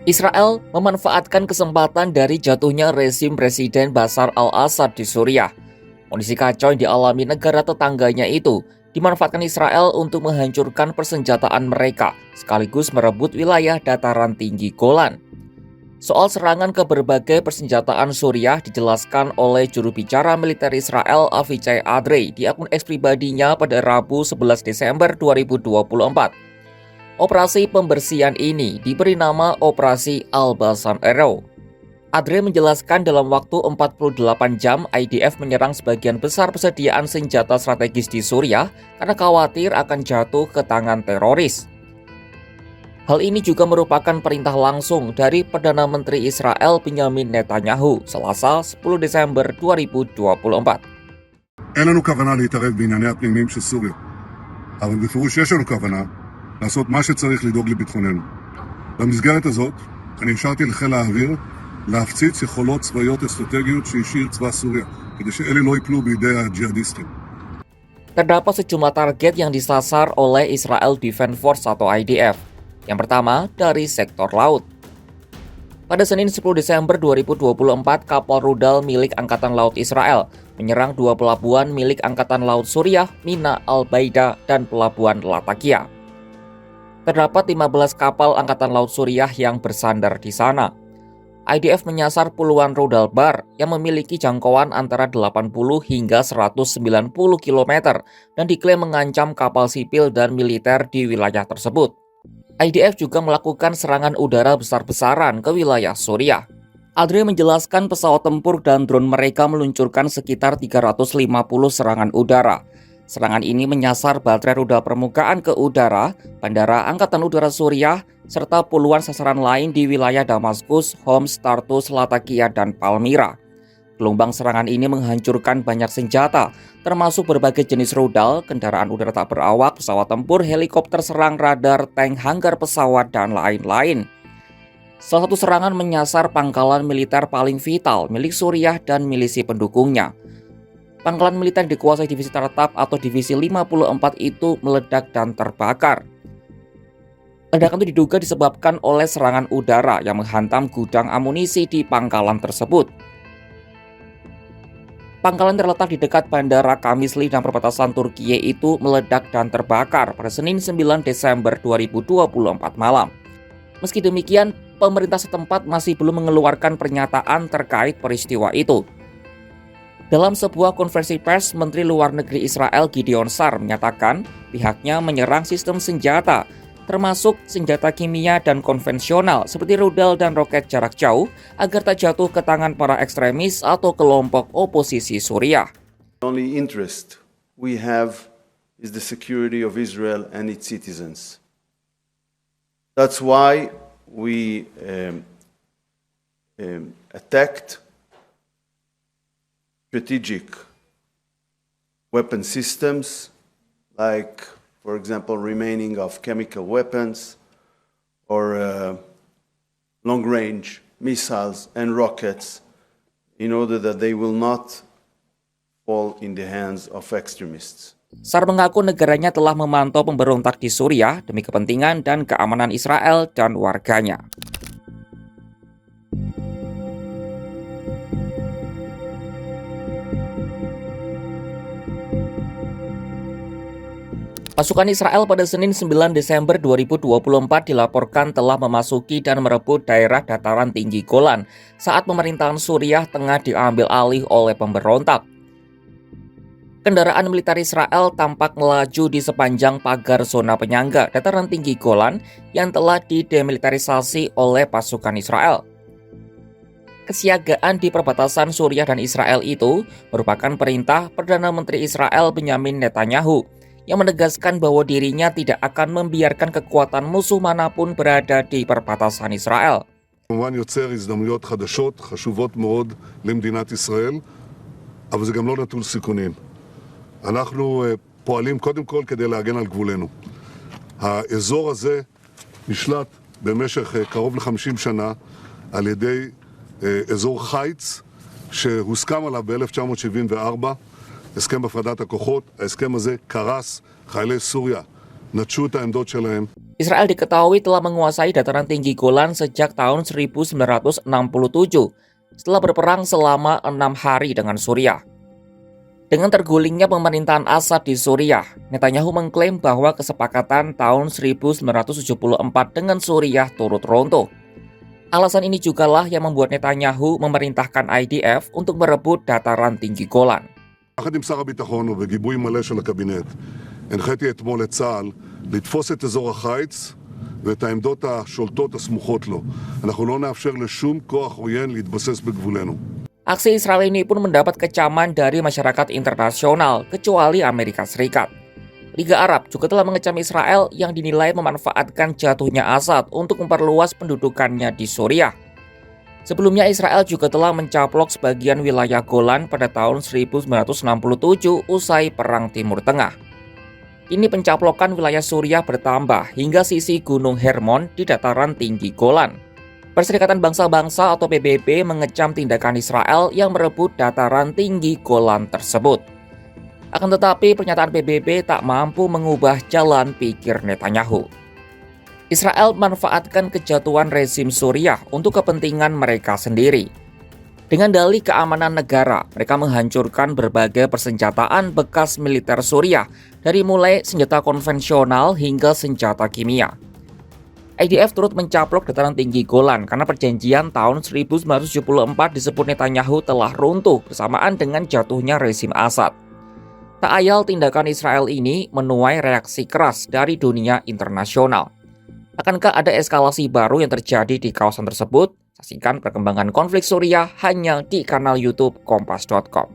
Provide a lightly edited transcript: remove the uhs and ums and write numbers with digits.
Israel memanfaatkan kesempatan dari jatuhnya rezim Presiden Bashar al-Assad di Suriah. Kondisi kacau yang dialami negara tetangganya itu dimanfaatkan Israel untuk menghancurkan persenjataan mereka, sekaligus merebut wilayah dataran tinggi Golan. Soal serangan ke berbagai persenjataan Suriah dijelaskan oleh juru bicara militer Israel Avichai Adrei di akun X pribadinya pada Rabu 11 Desember 2024. Operasi pembersihan ini diberi nama Operasi Al-Bassam Arrow. Adrei menjelaskan dalam waktu 48 jam IDF menyerang sebagian besar persediaan senjata strategis di Suriah karena khawatir akan jatuh ke tangan teroris. Hal ini juga merupakan perintah langsung dari Perdana Menteri Israel Benjamin Netanyahu Selasa 10 Desember 2024. אין לנו כוונה להתערב בענייני הפנימיים של סוריה, אבל בפירוש יש לנו כוונה לעשות מה שצריך לדאוג לביטחוננו. במסגרת הזאת, אני השארתי לחיל האוויר להפציץ יכולות צבאיות אסטרטגיות שהשאיר צבא סוריה, כדי שאלה לא ייפלו בידי הג'יהאדיסטים. Terdapat sejumlah target yang disasar oleh Israel Defense Force atau IDF. Yang pertama, dari sektor laut. Pada Senin 10 Desember 2024, kapal rudal milik Angkatan Laut Israel menyerang dua pelabuhan milik Angkatan Laut Suriah, Mina al-Baida, dan pelabuhan Latakia. Terdapat 15 kapal Angkatan Laut Suriah yang bersandar di sana. IDF menyasar puluhan rudal bar yang memiliki jangkauan antara 80 hingga 190 km dan diklaim mengancam kapal sipil dan militer di wilayah tersebut. IDF juga melakukan serangan udara besar-besaran ke wilayah Suriah. Adrei menjelaskan pesawat tempur dan drone mereka meluncurkan sekitar 350 serangan udara. Serangan ini menyasar baterai rudal permukaan ke udara, Bandara Angkatan Udara Suriah, serta puluhan sasaran lain di wilayah Damaskus, Homs, Tartus, Latakia, dan Palmyra. Gelombang serangan ini menghancurkan banyak senjata, termasuk berbagai jenis rudal, kendaraan udara tak berawak, pesawat tempur, helikopter serang radar, tank, hanggar pesawat, dan lain-lain. Salah satu serangan menyasar pangkalan militer paling vital milik Suriah dan milisi pendukungnya. Pangkalan militer dikuasai divisi Tartab atau divisi 54 itu meledak dan terbakar. Ledakan itu diduga disebabkan oleh serangan udara yang menghantam gudang amunisi di pangkalan tersebut. Pangkalan terletak di dekat Bandara Kamisli dan perbatasan Turkiye itu meledak dan terbakar pada Senin 9 Desember 2024 malam. Meski demikian, pemerintah setempat masih belum mengeluarkan pernyataan terkait peristiwa itu. Dalam sebuah konferensi pers, Menteri Luar Negeri Israel Gideon Sa'ar menyatakan pihaknya menyerang sistem senjata, termasuk senjata kimia dan konvensional seperti rudal dan roket jarak jauh agar tak jatuh ke tangan para ekstremis atau kelompok oposisi Suriah. The only interest we have is the security of Israel and its citizens. That's why we attacked strategic weapon systems like, for example, remaining of chemical weapons or long-range missiles and rockets in order that they will not fall in the hands of extremists. Sa'ar mengaku negaranya telah memantau pemberontak di Suriah demi kepentingan dan keamanan Israel dan warganya. Pasukan Israel pada Senin 9 Desember 2024 dilaporkan telah memasuki dan merebut daerah dataran tinggi Golan saat pemerintahan Suriah tengah diambil alih oleh pemberontak. Kendaraan militer Israel tampak melaju di sepanjang pagar zona penyangga dataran tinggi Golan yang telah didemilitarisasi oleh pasukan Israel. Kesiagaan di perbatasan Suriah dan Israel itu merupakan perintah Perdana Menteri Israel Benjamin Netanyahu yang menegaskan bahwa dirinya tidak akan membiarkan kekuatan musuh manapun berada di perbatasan Israel. כמובן יוצר הזדמנויות חדשות, חשובות מאוד למדינת ישראל, אבל זה גם לא נטול סיכונים. אנחנו פועלים קודם כל כדי להגן על גבולנו. האזור הזה נשלט במשך קרוב ל-50 שנה על ידי אזור חיץ שהוסכם עליו ב-1974, הסכם בהפרדת הכוחות. ההסכם הזה קרס, חיילי סוריה נטשו את העמדות שלהם. Israel diketahui telah menguasai dataran tinggi Golan sejak tahun 1967 setelah berperang selama 6 hari dengan Suriah. Dengan tergulingnya pemerintahan Assad di Suriah, Netanyahu mengklaim bahwa kesepakatan tahun 1974 dengan Suriah turut runtuh. Alasan ini jugalah yang membuat Netanyahu memerintahkan IDF untuk merebut dataran tinggi Golan. יחד עם שר הביטחון ובגיבוי מלא של הקבינט, הנחיתי אתמול את צה"ל לתפוס את אזור החיץ ואת העמדות השולטות הסמוכות לו. אנחנו לא נאפשר לשום כוח עוין להתבסס בגבולנו. Aksi Israel ini pun mendapat kecaman dari masyarakat internasional, kecuali Amerika Serikat. Liga Arab juga telah mengecam Israel yang dinilai memanfaatkan jatuhnya Assad untuk memperluas pendudukannya di Suriah. Sebelumnya Israel juga telah mencaplok sebagian wilayah Golan pada tahun 1967 usai Perang Timur Tengah. Kini pencaplokan wilayah Suriah bertambah hingga sisi Gunung Hermon di dataran tinggi Golan. Perserikatan Bangsa-Bangsa atau PBB mengecam tindakan Israel yang merebut dataran tinggi Golan tersebut. Akan tetapi pernyataan PBB tak mampu mengubah jalan pikir Netanyahu. Israel memanfaatkan kejatuhan rezim Suriah untuk kepentingan mereka sendiri. Dengan dalih keamanan negara, mereka menghancurkan berbagai persenjataan bekas militer Suriah, dari mulai senjata konvensional hingga senjata kimia. IDF turut mencaplok dataran tinggi Golan karena perjanjian tahun 1974 disebut Netanyahu telah runtuh bersamaan dengan jatuhnya rezim Assad. Tak ayal tindakan Israel ini menuai reaksi keras dari dunia internasional. Akankah ada eskalasi baru yang terjadi di kawasan tersebut? Saksikan perkembangan konflik Suriah hanya di kanal YouTube Kompas.com.